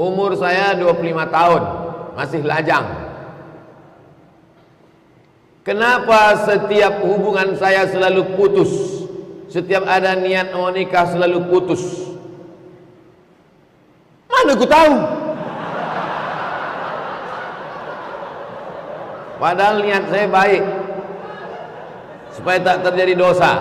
Umur saya 25 tahun, masih lajang. Kenapa setiap hubungan saya selalu putus? Setiap ada niat mau nikah selalu putus. Mana aku tahu? Padahal niat saya baik, supaya tak terjadi dosa.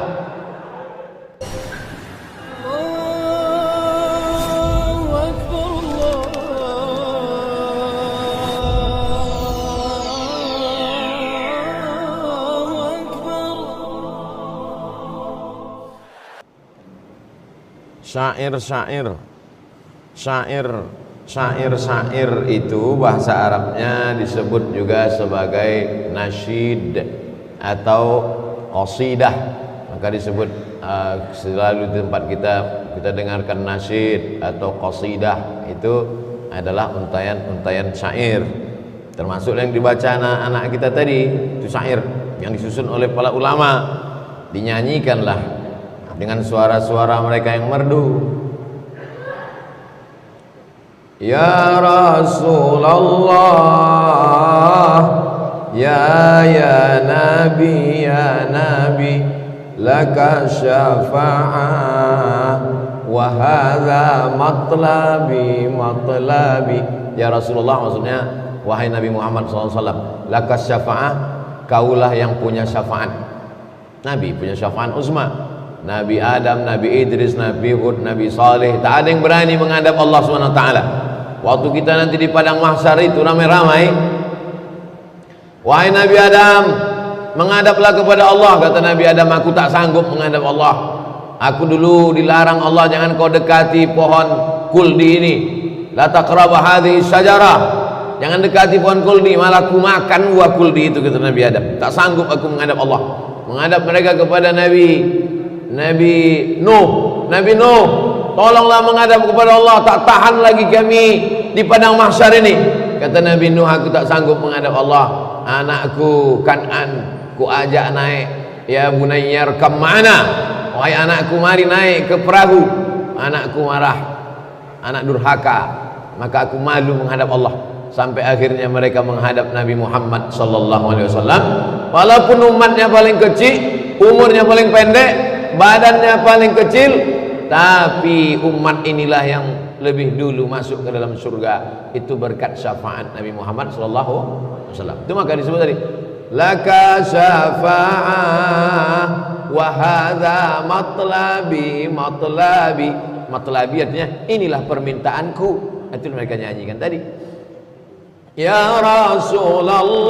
Syair itu bahasa Arabnya disebut juga sebagai nasyid atau qasidah. Maka disebut selalu di tempat kita dengarkan nasyid atau qasidah, itu adalah untayan syair. Termasuk yang dibaca anak-anak kita tadi, itu syair yang disusun oleh para ulama, dinyanyikanlah dengan suara-suara mereka yang merdu. Ya Rasulullah, ya Nabi, laka syafa'ah wa hadha matlabi. Ya Rasulullah, maksudnya wahai Nabi Muhammad SAW, laka syafa'ah, kaulah yang punya syafaat. Nabi punya syafaat uzma. Nabi Adam, Nabi Idris, Nabi Hud, Nabi Saleh, tak ada yang berani menghadap Allah SWT. Waktu kita nanti di padang mahsyar itu ramai-ramai, wahai Nabi Adam, menghadaplah kepada Allah. Kata Nabi Adam, aku tak sanggup menghadap Allah. Aku dulu dilarang Allah, jangan kau dekati pohon kuldi ini. La taqraba hadhihi syajarah, jangan dekati pohon kuldi, malah aku makan buah kuldi itu, kata Nabi Adam. Tak sanggup aku menghadap Allah. Menghadap mereka kepada Nabi Nuh, tolonglah menghadap kepada Allah, tak tahan lagi kami di padang mahsyar ini. Kata Nabi Nuh, aku tak sanggup menghadap Allah. Anakku Kan'an ku ajak naik, ya bunayyar kam ma'ana, wahai anakku mari naik ke perahu. Anakku marah, anak durhaka, maka aku malu menghadap Allah. Sampai akhirnya mereka menghadap Nabi Muhammad sallallahu alaihi wasallam. Walaupun umatnya paling kecil, umurnya paling pendek, badannya paling kecil, tapi umat inilah yang lebih dulu masuk ke dalam surga. Itu berkat syafaat Nabi Muhammad sallallahu alaihi wasallam. Itu maka disebut tadi, laka syafa'ah wa hadza matlabi. Matlabi artinya inilah permintaanku. Itu mereka nyanyikan tadi. Ya Rasulullah,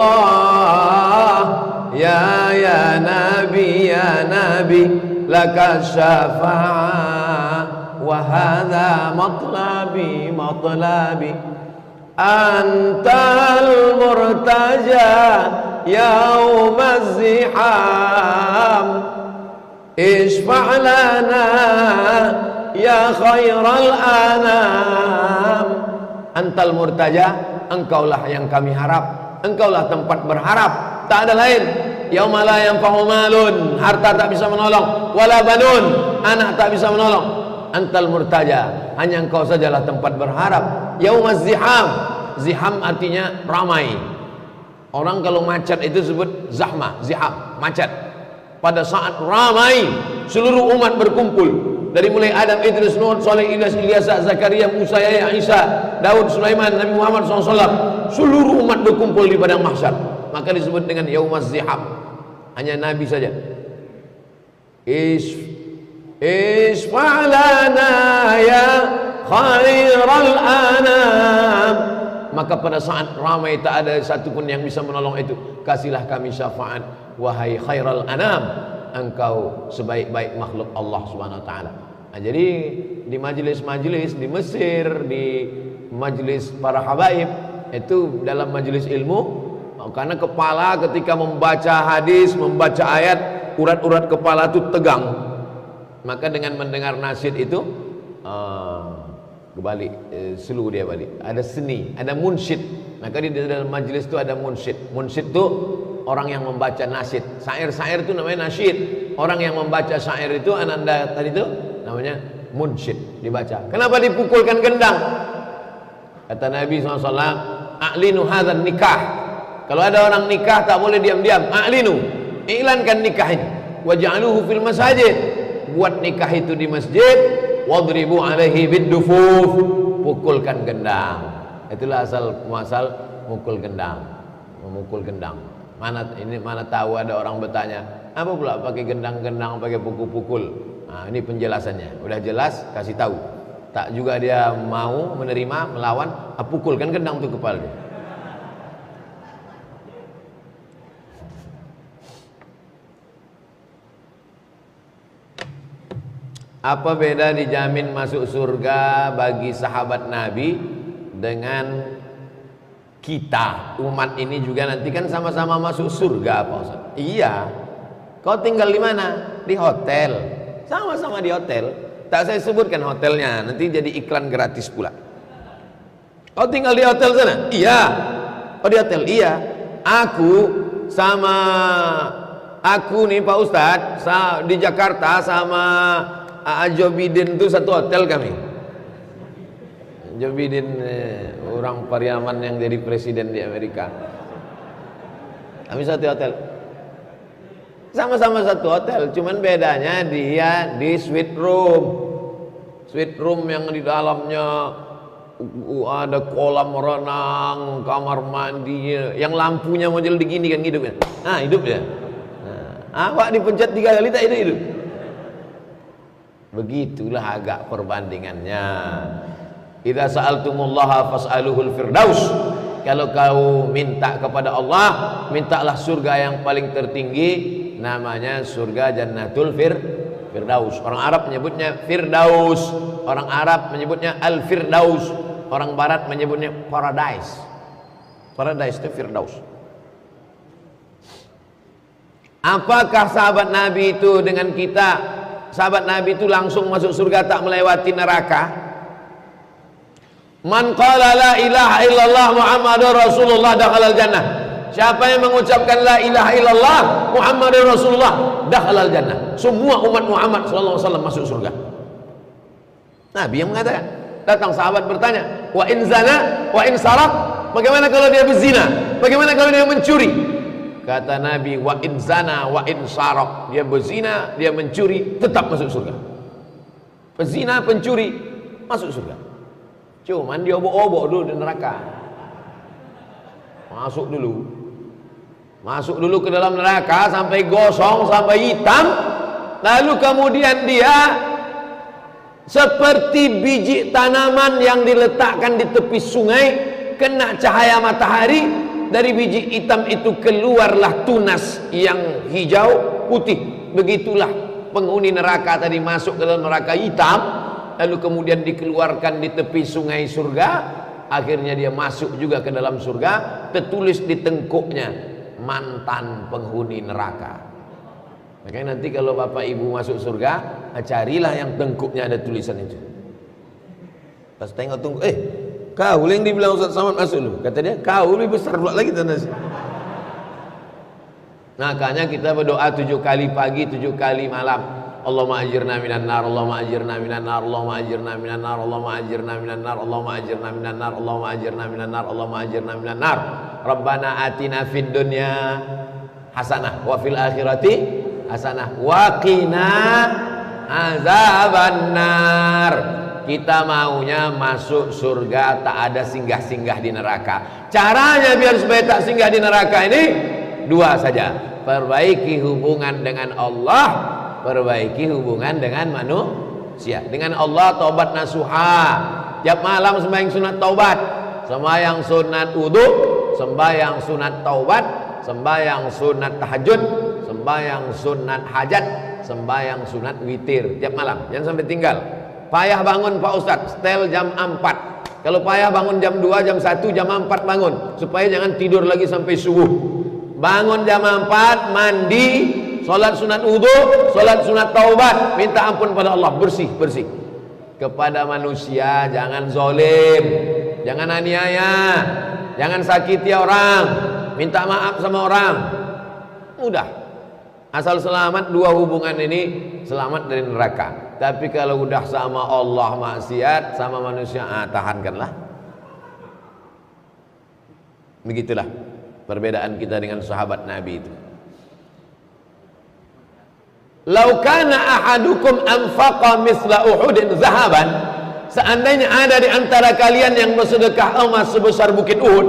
ya Nabi, laka syafa'ah wa hadha matlabi. Antal murtaja yaumaz ziham, ishfa' lana ya khairal anam. Antal murtaja, engkaulah yang kami harap, engkaulah tempat berharap, tak ada lain. Yauma la yanfa'u malun, harta tak bisa menolong, wala banun, anak tak bisa menolong. Antal murtaja, hanya engkau sajalah tempat berharap. Yaumaz ziham, ziham artinya ramai. Orang kalau macet itu sebut zahmah, ziham, macet. Pada saat ramai, seluruh umat berkumpul. Dari mulai Adam, Idris, Nuh, Saleh, Ilyas, Zakaria, Musa, Yahya, Isa, Daud, Sulaiman, Nabi Muhammad SAW, seluruh umat berkumpul di padang mahsyar. Maka disebut dengan yaumaz ziham. Hanya Nabi saja. Isfa'lana ya khairal anam. Maka pada saat ramai tak ada satupun yang bisa menolong itu, kasihlah kami syafaat, wahai khairal anam, engkau sebaik-baik makhluk Allah Subhanahu wa taala. Nah, jadi di majelis-majelis di Mesir, di majelis para habaib, itu dalam majelis ilmu, karena kepala ketika membaca hadis, membaca ayat, urat-urat kepala itu tegang. Maka dengan mendengar nasyid itu kebalik, slow dia balik. Ada seni, ada munsyid. Maka di dalam majelis itu ada munsyid. Munsyid itu orang yang membaca nasyid. Syair-syair itu namanya nasyid. Orang yang membaca syair itu, ananda tadi itu namanya munsyid, dibaca. Kenapa dipukulkan gendang? Kata Nabi SAW, a'linu hadzal nikah. Kalau ada orang nikah tak boleh diam-diam. A'linu, iklankan nikah ini. Waj'aluhu fil masajid, buat nikah itu di masjid. Wadribu alaihi biddufuf, pukulkan gendang. Itulah asal muasal mukul gendang. Memukul gendang. Mana tahu ada orang bertanya, apa pula pakai gendang-gendang, pakai pukul-pukul. Nah, ini penjelasannya. Udah jelas, kasih tahu. Tak juga dia mau menerima, melawan, pukulkan gendang tuh kepala dia. Apa beda dijamin masuk surga bagi sahabat Nabi dengan kita umat ini juga nanti kan sama-sama masuk surga Pak Ustaz? Iya. Kau tinggal di mana? Di hotel. Sama-sama di hotel. Tak saya sebutkan hotelnya, nanti jadi iklan gratis pula. Kau tinggal di hotel sana? Iya. Oh di hotel? Iya. Aku nih Pak Ustaz di Jakarta sama Joe Biden itu satu hotel kami. Joe Biden orang parlemen yang jadi presiden di Amerika. Kami satu hotel. Sama-sama satu hotel, cuman bedanya dia di suite room. Suite room yang di dalamnya ada kolam renang, kamar mandi, yang lampunya model begini kan hidup ya. Nah, hidup ya. Nah, awak dipencet 3 kali tak hidup. Begitulah agak perbandingannya. Idza sa'altumullaha fas'aluhul firdaus. Kalau kau minta kepada Allah, mintalah surga yang paling tertinggi, namanya surga Jannatul Firdaus. Orang Arab menyebutnya Firdaus, orang Arab menyebutnya Al-Firdaus, orang Barat menyebutnya Paradise. Paradise itu Firdaus. Apakah sahabat Nabi itu dengan kita? Sahabat Nabi itu langsung masuk surga tak melewati neraka. Man qala la ilaha illallah Muhammadur Rasulullah dakhalal jannah. Siapa yang mengucapkan la ilaha illallah Muhammadur Rasulullah dakhalal jannah. Semua umat Muhammad sallallahu alaihi wasallam masuk surga. Nabi yang mengatakan. Datang sahabat bertanya, wa in zana wa in sarak, bagaimana kalau dia berzina? Bagaimana kalau dia mencuri? Kata Nabi, wa in zana wa in sarak, dia berzina, dia mencuri, tetap masuk surga. Pezina, pencuri masuk surga. Cuman dia obok-obok dulu di neraka. Masuk dulu ke dalam neraka sampai gosong, sampai hitam. Lalu kemudian dia seperti biji tanaman yang diletakkan di tepi sungai, kena cahaya matahari. Dari biji hitam itu keluarlah tunas yang hijau putih. Begitulah penghuni neraka tadi masuk ke dalam neraka hitam, lalu kemudian dikeluarkan di tepi sungai surga. Akhirnya dia masuk juga ke dalam surga. Tertulis di tengkuknya, mantan penghuni neraka. Makanya nanti kalau bapak ibu masuk surga, carilah yang tengkuknya ada tulisan itu. Pas tengok tengkuk, kau yang dibilang Ustaz Samad masuk lu. Kata dia, kau lebih besar pula lagi tanda. Makanya kita berdoa 7 kali pagi, 7 kali malam. Allahumma ajirna minan nar, Allahumma ajirna minan nar, Allahumma ajirna minan nar, Allahumma ajirna minan nar, Allahumma ajirna minan nar, Allahumma ajirna minan nar, Allahumma ajirna minan nar. Rabbana atina fid dunya hasanah wa fil akhirati hasanah wa qina azabannar. Kita maunya masuk surga, tak ada singgah-singgah di neraka. Caranya biar supaya tak singgah di neraka ini 2 saja. Perbaiki hubungan dengan Allah, perbaiki hubungan dengan manusia. Dengan Allah taubat nasuha. Tiap malam sembahyang sunat taubat, sembahyang sunat wudu, sembahyang sunat taubat, sembahyang sunat tahajud, sembahyang sunat hajat, sembahyang sunat witir tiap malam. Jangan sampai tinggal. Payah bangun Pak Ustadz, setel jam 4. Kalau payah bangun jam 2, jam 1, jam 4 bangun, supaya jangan tidur lagi sampai subuh. Bangun jam 4, mandi, sholat sunat wudu, sholat sunat taubat, minta ampun pada Allah, bersih. Kepada manusia jangan zalim, jangan aniaya, jangan sakiti orang, minta maaf sama orang. Mudah. Asal selamat 2 hubungan ini, selamat dari neraka. Tapi kalau udah sama Allah maksiat, sama manusia, tahankanlah. Begitulah perbedaan kita dengan sahabat Nabi itu. Lau kana ahadukum anfaqa misla Uhudin zahaban, seandainya ada di antara kalian yang bersedekah emas sebesar bukit Uhud,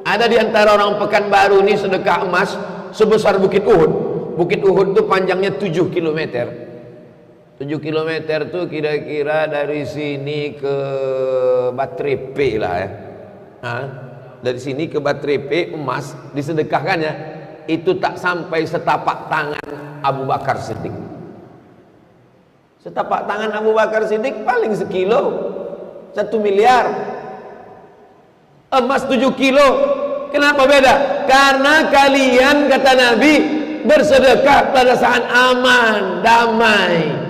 ada di antara orang Pekanbaru ini sedekah emas sebesar bukit Uhud. Bukit Uhud itu panjangnya 7 km. 7 km itu kira-kira dari sini ke Batrepe lah ya. Dari sini ke Batrepe emas disedekahkannya itu tak sampai setapak tangan Abu Bakar Siddiq. Setapak tangan Abu Bakar Siddiq paling sekilo, 1 miliar. Emas 7 kilo. Kenapa beda? Karena kalian, kata Nabi, bersedekah pada saat aman, damai.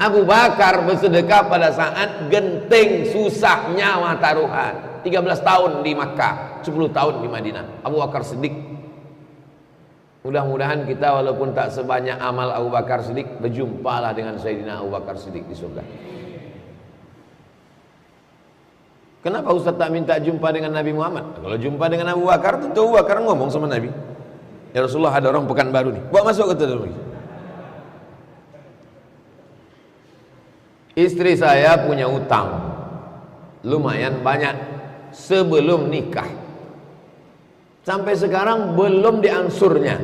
Abu Bakar bersedekah pada saat genting, susah, nyawa taruhan. 13 tahun di Makkah, 10 tahun di Madinah. Abu Bakar Siddiq. Mudah-mudahan kita walaupun tak sebanyak amal Abu Bakar Siddiq, berjumpalah dengan Sayyidina Abu Bakar Siddiq di surga. Kenapa Ustaz tak minta jumpa dengan Nabi Muhammad? Kalau jumpa dengan Abu Bakar, tentu Abu Bakar ngomong sama Nabi. Ya Rasulullah, ada orang Pekanbaru nih, bawa masuk ke dalam. Istri saya punya utang lumayan banyak sebelum nikah, sampai sekarang belum diangsurnya.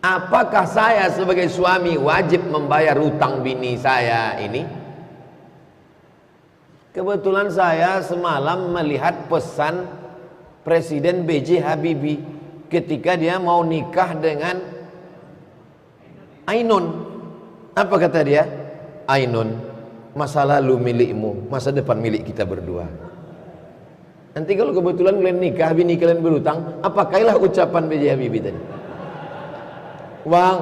Apakah saya sebagai suami wajib membayar utang bini saya ini? Kebetulan saya semalam melihat pesan Presiden B.J. Habibie ketika dia mau nikah dengan Ainun. Apa kata dia? Ainun, masa lalu milikmu, masa depan milik kita berdua. Nanti kalau kebetulan kalian nikah, bini kalian berutang, apakahlah ucapan B.J. Habibie tadi? Bang,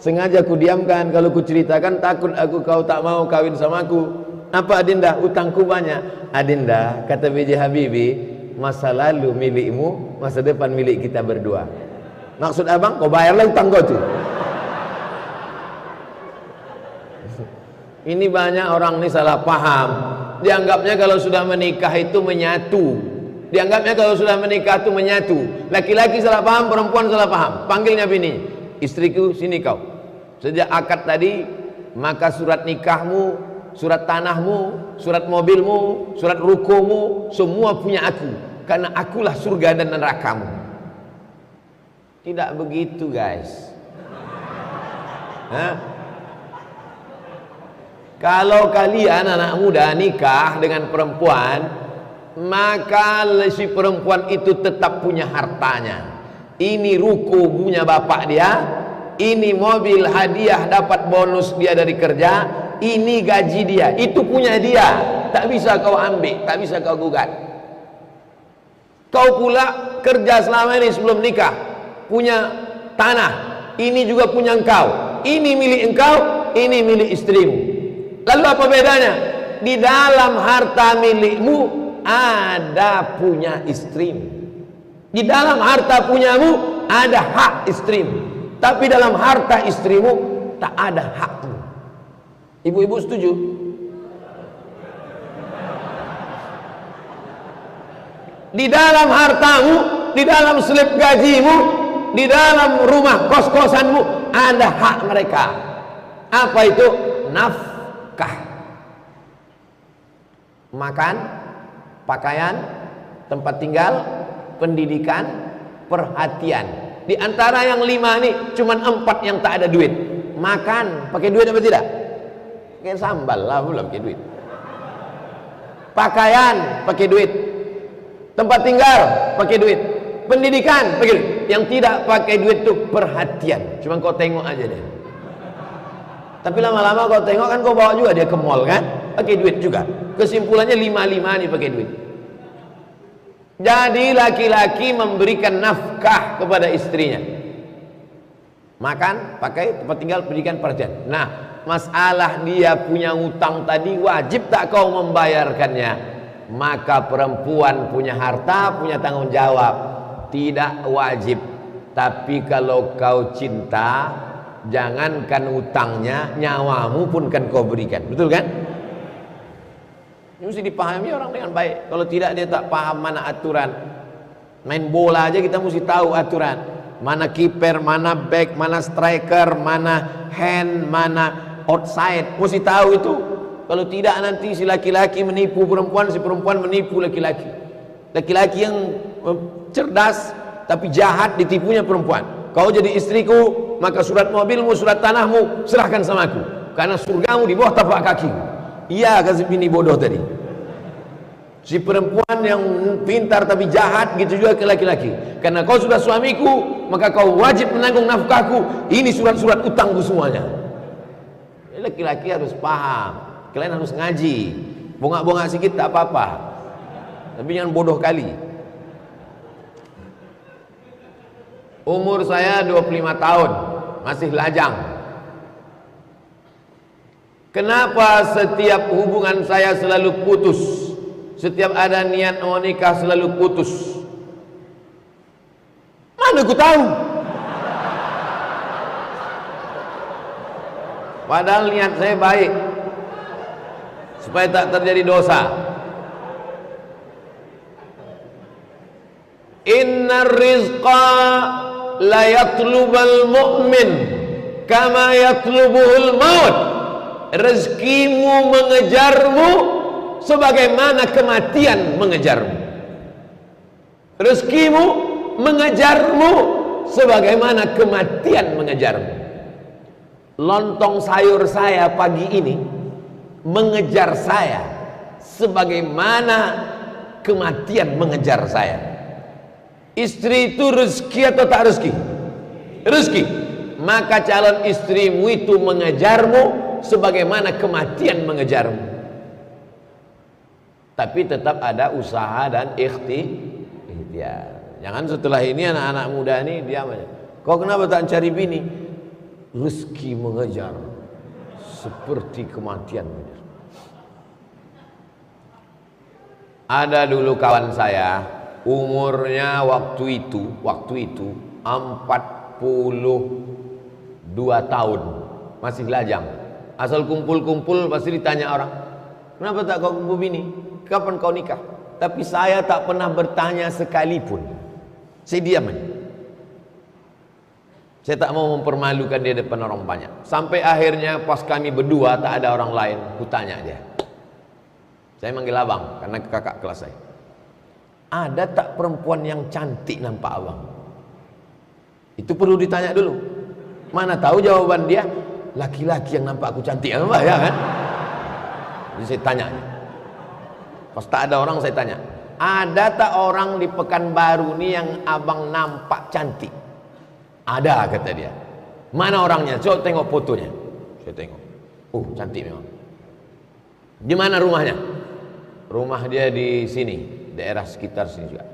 sengaja ku diamkan, kalau ku ceritakan takut aku kau tak mau kawin sama aku. Apa Adinda? Utangku banyak. Adinda, kata B.J. Habibie, masa lalu milikmu, masa depan milik kita berdua. Maksud abang, kau bayarlah utang kau tuh. Ini banyak orang ini salah paham. Dianggapnya kalau sudah menikah itu menyatu. Dianggapnya kalau sudah menikah itu menyatu. Laki-laki salah paham, perempuan salah paham. Panggilnya bini, istriku sini kau. Sejak akad tadi, maka surat nikahmu, surat tanahmu, surat mobilmu, surat rukomu, semua punya aku. Karena akulah surga dan nerakamu. Tidak begitu guys. Kalau kalian anak muda nikah dengan perempuan, maka si perempuan itu tetap punya hartanya. Ini ruko punya bapak dia, ini mobil hadiah dapat bonus dia dari kerja, ini gaji dia, itu punya dia. Tak bisa kau ambil, tak bisa kau gugat. Kau pula kerja selama ini sebelum nikah, punya tanah, ini juga punya engkau, ini milik engkau, ini milik istrimu. Lalu apa bedanya? Di dalam harta milikmu ada punya istrimu. Di dalam harta punyamu ada hak istrimu. Tapi dalam harta istrimu tak ada hakmu. Ibu-ibu setuju? Di dalam hartamu, di dalam slip gajimu, di dalam rumah kos-kosanmu ada hak mereka. Apa itu? Makan, pakaian, tempat tinggal, pendidikan, perhatian. Di antara yang 5 ini cuman 4 yang tak ada duit. Makan, pakai duit apa tidak? Pakai sambal lah, belum pakai duit. Pakaian, pakai duit. Tempat tinggal, pakai duit. Pendidikan, pakai duit. Yang tidak pakai duit itu perhatian. Cuman kau tengok aja deh. Tapi lama-lama kau tengok kan, kau bawa juga dia ke mall kan, pakai duit juga. Kesimpulannya 5 ini pakai duit. Jadi laki-laki memberikan nafkah kepada istrinya. Makan, pakai, tempat tinggal, pendidikan, perhatian. Nah, masalah dia punya utang tadi, wajib tak kau membayarkannya? Maka perempuan punya harta, punya tanggung jawab. Tidak wajib. Tapi kalau kau cinta, jangankan utangnya, nyawamu pun kan kau berikan. Betul kan? Ini mesti dipahami orang dengan baik. Kalau tidak, dia tak paham mana aturan. Main bola aja kita mesti tahu aturan. Mana kiper, mana back, mana striker, mana hand, mana outside. Mesti tahu itu. Kalau tidak nanti si laki-laki menipu perempuan, si perempuan menipu laki-laki. Laki-laki yang cerdas tapi jahat ditipunya perempuan. Kau jadi istriku, maka surat mobilmu, surat tanahmu serahkan sama aku, karena surgamu di bawah tapak kakiku. Iya, kasih bini bodoh tadi. Si perempuan yang pintar tapi jahat, gitu juga ke laki-laki. Karena kau sudah suamiku, maka kau wajib menanggung nafkahku. Ini surat-surat utangku semuanya. Laki-laki harus paham. Kalian harus ngaji. Bongak-bongak sedikit tak apa-apa, tapi jangan bodoh kali. Umur saya 25 tahun, masih lajang. Kenapa setiap hubungan saya selalu putus? Setiap ada niat mau nikah selalu putus. Mana aku tahu? Padahal niat saya baik, supaya tak terjadi dosa. Innar rizqa la yatlubal mu'min kama yatlubuhul maut. Rezekimu mengejarmu sebagaimana kematian mengejarmu. Rezekimu mengejarmu sebagaimana kematian mengejarmu. Lontong sayur saya pagi ini mengejar saya sebagaimana kematian mengejar saya. Istri itu rezeki atau tak rezeki? Rezeki. Maka calon istrimu itu mengejarmu sebagaimana kematian mengejarmu. Tapi tetap ada usaha dan ikhtiar. Jangan setelah ini anak-anak muda ini diam aja. Kau kenapa tak cari bini? Rezeki mengejar seperti kematian mengejar. Ada dulu kawan saya, umurnya waktu itu 42 tahun, masih lajang. Asal kumpul-kumpul pasti ditanya orang, kenapa tak kau kumpul bini? Kapan kau nikah? Tapi saya tak pernah bertanya sekalipun. Saya diam aja. Saya tak mau mempermalukan dia depan orang banyak. Sampai akhirnya pas kami berdua tak ada orang lain, kutanya dia. Saya manggil abang karena kakak kelas saya. Ada tak perempuan yang cantik nampak abang? Itu perlu ditanya dulu. Mana tahu jawaban dia, laki-laki yang nampak aku cantik, ya kan? Jadi saya tanya. Pas tak ada orang saya tanya, ada tak orang di Pekanbaru nih yang abang nampak cantik? Ada, kata dia. Mana orangnya? Coba tengok fotonya. Saya tengok. Oh, cantik memang. Di mana rumahnya? Rumah dia di sini, daerah sekitar sini juga.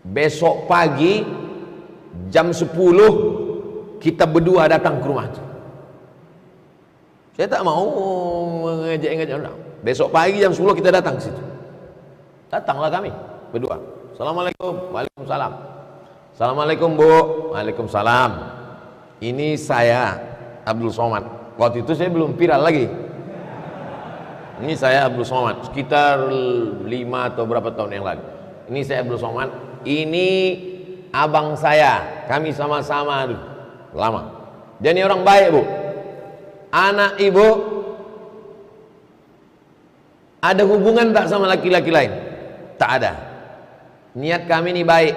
Besok pagi jam 10 kita berdua datang ke rumah itu. Saya tak mau mengejek-ngejek orang. Besok pagi jam 10 kita datang ke situ. Datanglah kami berdua. Assalamualaikum. Waalaikumsalam. Assalamualaikum Bu. Waalaikumsalam. Ini saya Abdul Somad. Waktu itu saya belum viral lagi. Ini saya Abdul Somad, sekitar 5 atau berapa tahun yang lalu. Ini saya Abdul Somad. Ini abang saya. Kami sama-sama lama. Jadi orang baik Bu. Anak ibu ada hubungan tak sama laki-laki lain? Tak ada. Niat kami ini baik.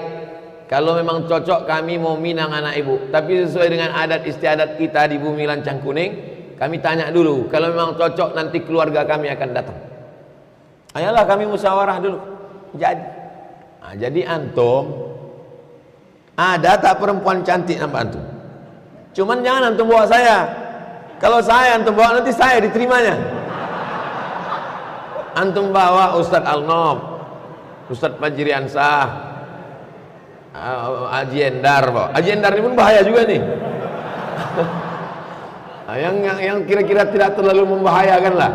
Kalau memang cocok kami mau minang anak ibu, tapi sesuai dengan adat istiadat kita di bumi lancang kuning, kami tanya dulu. Kalau memang cocok nanti keluarga kami akan datang. Ayolah kami musyawarah dulu. Jadi antum ada tak perempuan cantik nampak antum? Cuman jangan antum bawa saya. Kalau saya antum bawa nanti saya diterimanya. Antum bawa Ustadz Al-Nob, Ustadz Fajrian Sah, Haji Endar, Haji Endar ini pun bahaya juga nih. yang kira-kira tidak terlalu membahayakan lah.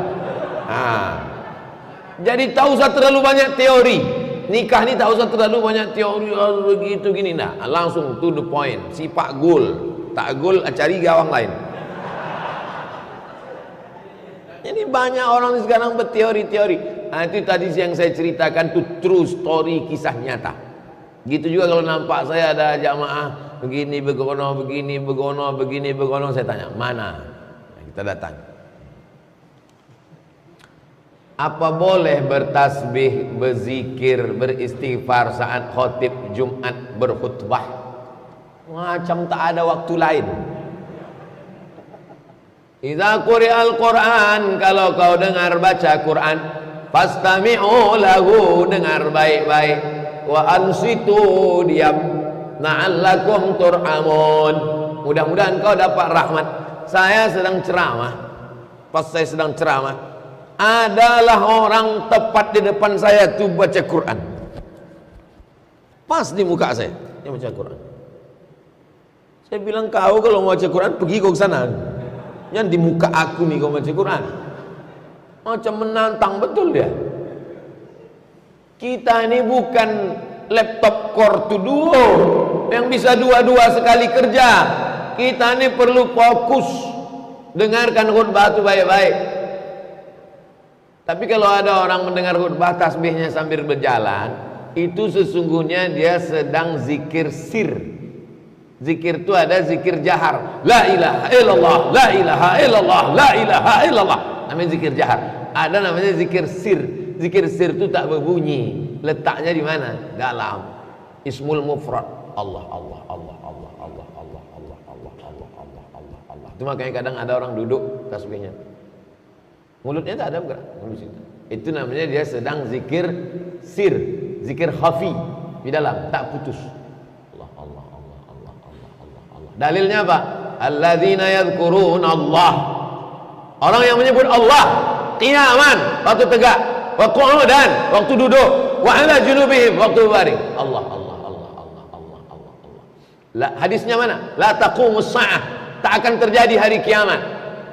Jadi tak usah terlalu banyak teori. Nikah ini tak usah terlalu banyak teori begitu gini, nah langsung to the point. Sipak gol, tak gol cari gawang lain. Ini banyak orang sekarang berteori-teori. Itu tadi yang saya ceritakan itu true story, kisah nyata. Gitu juga kalau nampak saya ada jamaah begini begono, begini begono, begini begono, saya tanya mana? Kita datang. Apa boleh bertasbih, berzikir, beristighfar saat khotib Jumat berkhutbah? Macam tak ada waktu lain. Idza quri'al Qur'an, kalau kau dengar baca Quran, fastami'u lahu, dengar baik-baik. Wa ansitu, diam, na'allakum turhamun, mudah-mudahan kau dapat rahmat. Saya sedang ceramah, pas saya sedang ceramah, adalah orang tepat di depan saya tuh baca Quran, pas di muka saya, dia baca Quran. Saya bilang, kau kalau mau baca Quran pergi kau ke sana, jangan di muka aku nih kau baca Quran. Macam menantang betul dia. Kita ini bukan laptop Core 2 Duo yang bisa dua-dua sekali kerja. Kita ini perlu fokus, dengarkan khutbah itu baik-baik. Tapi kalau ada orang mendengar khutbah tasbihnya sambil berjalan, itu sesungguhnya dia sedang zikir sir. Zikir itu ada zikir jahar, la ilaha illallah, la ilaha illallah, la ilaha illallah, namanya zikir jahar. Ada namanya zikir sir. Zikir sir itu tak berbunyi. Letaknya di mana? Dalam ismul mufrad. Allah, Allah, Allah, Allah, Allah, Allah, Allah, Allah, Allah, Allah, Allah, Allah. Itu makanya kadang ada orang duduk tasbihnya, mulutnya tak ada bergerak. Itu namanya dia sedang zikir sir, zikir khafi di dalam, tak putus. Allah, Allah, Allah, Allah, Allah, Allah, Allah. Dalilnya apa? Alladzina yadhkuruna Allah. Orang yang menyebut Allah qiyaman, waktu tegak, wa qu'udan, waktu duduk, wa ala junubihim, waktu berbaring. Allah, Allah, Allah, Allah, Allah, Allah, Allah. La, hadisnya mana? La taqumus sa'ah, tak akan terjadi hari kiamat.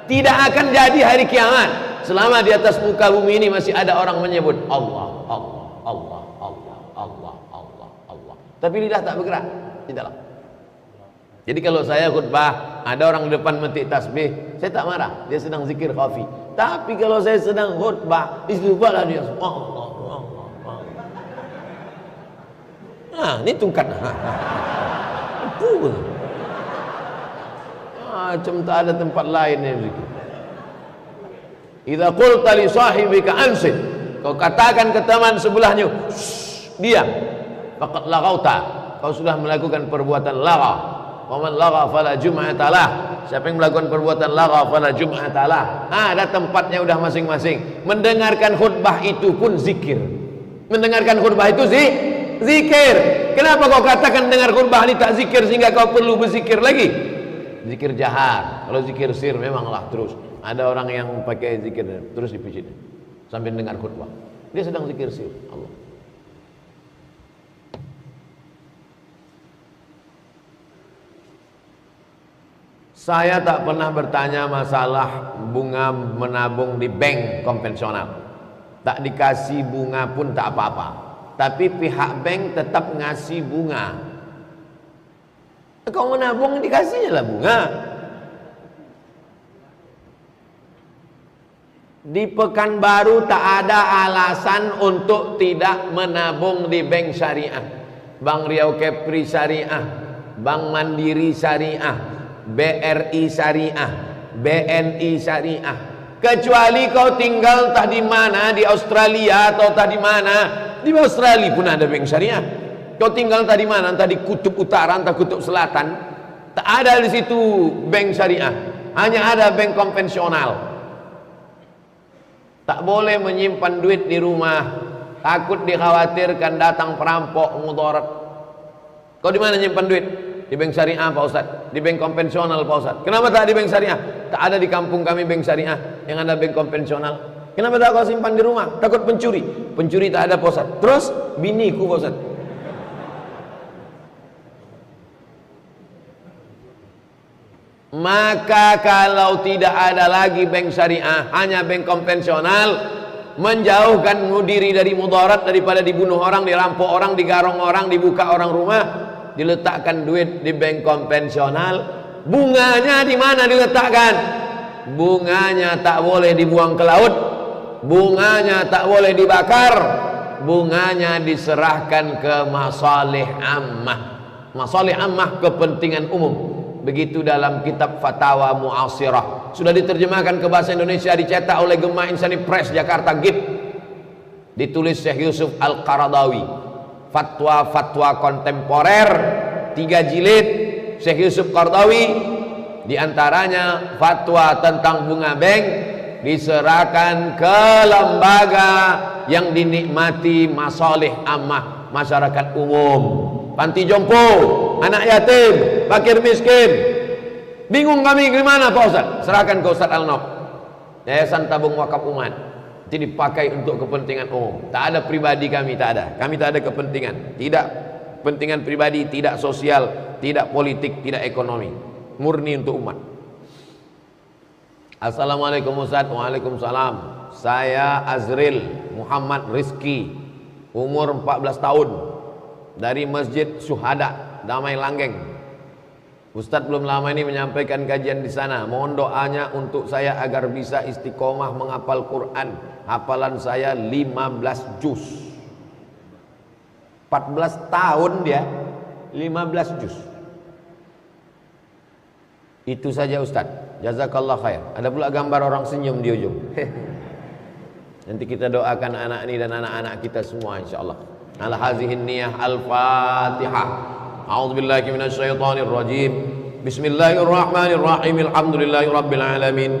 Tidak akan jadi hari kiamat selama di atas muka bumi ini masih ada orang menyebut Allah, Allah, Allah, Allah, Allah, Allah, Allah. Tapi lidah tak bergerak di dalam. Jadi kalau saya khutbah, ada orang di depan metik tasbih, saya tak marah, dia sedang zikir khafi. Tapi kalau saya sedang khutbah, istighfarlah dia. Allah, Allah, Allah. Nah, ini tungkat. Apa? Macam tak ada tempat lain yang zikir. Idza qulta li sahibika ansit, kau katakan ke teman sebelahnya, diam. Faqad laghauta, kau sudah melakukan perbuatan lagha. Wa man lagha fala jum'ata lah. Siapa yang melakukan perbuatan lagha fala jum'ata lah. Ada tempatnya udah masing-masing. Mendengarkan khutbah itu pun zikir. Mendengarkan khutbah itu zikir. Kenapa kau katakan dengar khutbah ini tak zikir sehingga kau perlu berzikir lagi? Zikir jahar. Kalau zikir sir memanglah terus. Ada orang yang pakai zikir terus dipijit sambil dengar khutbah. Dia sedang zikir sir Allah. Saya tak pernah bertanya masalah bunga menabung di bank konvensional. Tak dikasih bunga pun tak apa-apa. Tapi pihak bank tetap ngasih bunga. Kau menabung dikasihnya lah bunga. Di Pekanbaru tak ada alasan untuk tidak menabung di bank syariah. Bank Riau Kepri Syariah, Bank Mandiri Syariah, BRI Syariah, BNI Syariah. Kecuali kau tinggal entah di mana, di Australia atau entah di mana. Di Australia pun ada bank syariah. Kau tinggal entah di mana, entah di kutub utara, entah kutub selatan, tak ada di situ bank syariah. Hanya ada bank konvensional. Tak boleh menyimpan duit di rumah, takut dikhawatirkan datang perampok mudarat. Kau di mana nyimpan duit? Di bank syariah Pak Ustaz, di bank konvensional Pak Ustaz. Kenapa tak di bank syariah? Tak ada di kampung kami bank syariah, yang ada bank konvensional. Kenapa tak kau simpan di rumah? Takut pencuri. Pencuri tak ada Pak Ustaz. Terus biniku Pak Ustaz. Maka kalau tidak ada lagi bank syariah, hanya bank konvensional, menjauhkan diri dari mudarat, daripada dibunuh orang, dirampok orang, digarong orang, dibuka orang rumah, diletakkan duit di bank konvensional. Bunganya di mana diletakkan? Bunganya tak boleh dibuang ke laut, bunganya tak boleh dibakar, bunganya diserahkan ke masalih ammah. Masalih ammah, kepentingan umum. Begitu dalam kitab Fatawa Mu'asirah, sudah diterjemahkan ke bahasa Indonesia, dicetak oleh Gema Insani Press Jakarta GIP, ditulis Syekh Yusuf Al-Qaradawi, fatwa-fatwa kontemporer, 3 jilid Syekh Yusuf Qaradawi. Diantaranya fatwa tentang bunga bank diserahkan ke lembaga yang dinikmati masalih ammah masyarakat umum. Panti jompo, anak yatim, fakir miskin. Bingung kami gimana Pak Ustaz? Serahkan ke Ustaz Al-Nof, Yayasan Tabung Wakaf Umat. Itu dipakai untuk kepentingan umum. Tak ada pribadi kami, tak ada. Kami tak ada kepentingan. Tidak kepentingan pribadi, tidak sosial, tidak politik, tidak ekonomi. Murni untuk umat. Assalamualaikum Ustaz. Waalaikumsalam. Saya Azril Muhammad Rizki, umur 14 tahun, dari Masjid Syuhada Damai Langgeng. Ustadz belum lama ini menyampaikan kajian di sana. Mohon doanya untuk saya agar bisa istiqomah menghafal Quran. Hafalan saya 15 juz. 14 tahun dia, 15 juz. Itu saja Ustadz. Jazakallah khair. Ada pula gambar orang senyum di ujung. Nanti kita doakan anak ini dan anak-anak kita semua insyaallah. Ala hazihin niyah al-Fatihah. A'udzubillahi minasyaitonir rajim. Bismillahirrahmanirrahim. Alhamdulillahi rabbil alamin.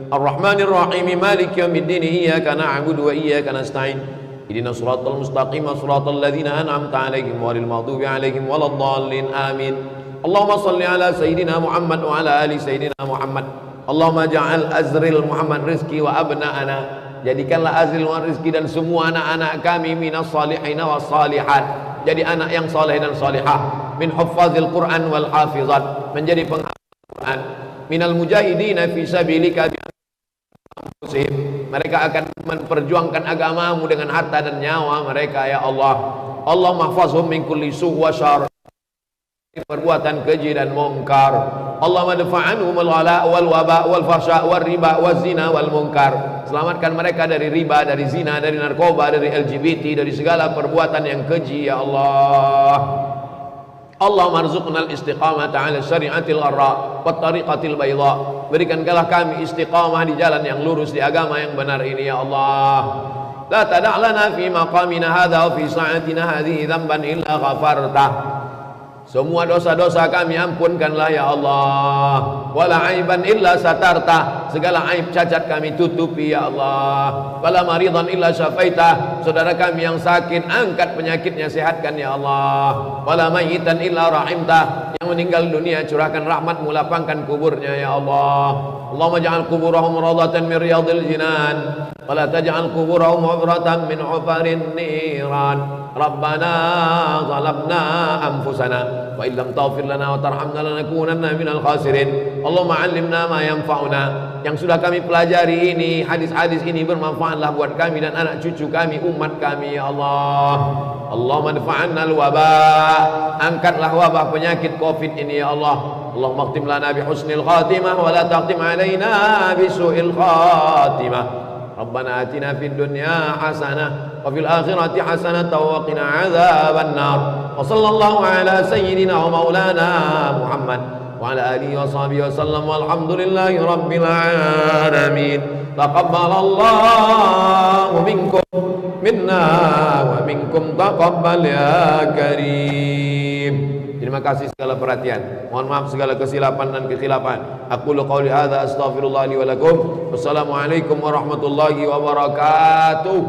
Arrahmanir rahim. Maliki yaumiddin. Iyyaka na'budu wa iyyaka nasta'in. Ihdinas siratal mustaqim, siratal ladzina an'amta 'alaihim ghairil maghdubi 'alaihim waladdallin. Amin. Allahumma shalli ala sayyidina Muhammad wa ala ali sayyidina Muhammad. Allahumma ja'al Azril Muhammad Rizki wa abna'ana, jadikanlah Azril Muhammad Rizki dan semua anak-anak kami minas salihina was salihat, jadi anak yang saleh dan salihah, min huffazil Quran wal hafizat, menjadi penghafal Quran, minal mujahidina fi sabilika bi anfusihim, mereka akan memperjuangkan agamamu dengan harta dan nyawa mereka ya Allah. Allahumma hafazhum min kulli su' wa syarr, perbuatan keji dan mungkar. Allahumma dafa'anhum al-ghala wal waba wal fahsya wal riba wal zina wal munkar, selamatkan mereka dari riba, dari zina, dari narkoba, dari LGBT, dari segala perbuatan yang keji ya Allah. Allahumma arzuqna al-istiqamata 'ala syari'atil gharra wat tariqatil bayda, berikanlah kami istiqamah di jalan yang lurus, di agama yang benar ini ya Allah. La tada' lana fi maqamina hadha wa fi sa'atina hadhihi dhanban illa ghafartah, semua dosa-dosa kami ampunkanlah ya Allah. Wala aiban illa satarta, segala aib cacat kami tutupi ya Allah. Wala maridan illa syafaita, saudara kami yang sakit angkat penyakitnya, sehatkan ya Allah. Wala mayitan illa rahimta, yang meninggal dunia curahkan rahmatmu, lapangkan kuburnya ya Allah. Allahumma ja'al kuburahum rawdatan min riyadil jinan, wala taj'al kuburahum hubratan min hufarin niran. Rabbana zalamna anfusana wa illam taghfir lana wa tarhamna lanakunanna minal khasirin. Allahumma 'allimna ma yanfa'una, yang sudah kami pelajari ini, hadis-hadis ini bermanfaatlah buat kami dan anak cucu kami, umat kami ya Allah. Allahumma dfa'anna al-waba, angkatlah wabah penyakit Covid ini ya Allah. Allahumma khtim lana bi husnil khatimah wa la taqtim alaina bi su'il khatimah. Rabbana atina fid dunya hasanah wa fil akhirati hasanah wa qina adzaban nar. Wa sallallahu ala sayyidina wa maulana Muhammad wa ala alihi wa sahbihi wa sallam, walhamdulillahi rabbil alamin. Taqabbalallahu minkum minna wa minkum taqabbal ya karim. Terima kasih segala perhatian. Mohon maaf segala kesilapan dan kekhilafan. Aqulu qouli hadza astaghfirullah li wa lakum. Wassalamualaikum warahmatullahi wabarakatuh.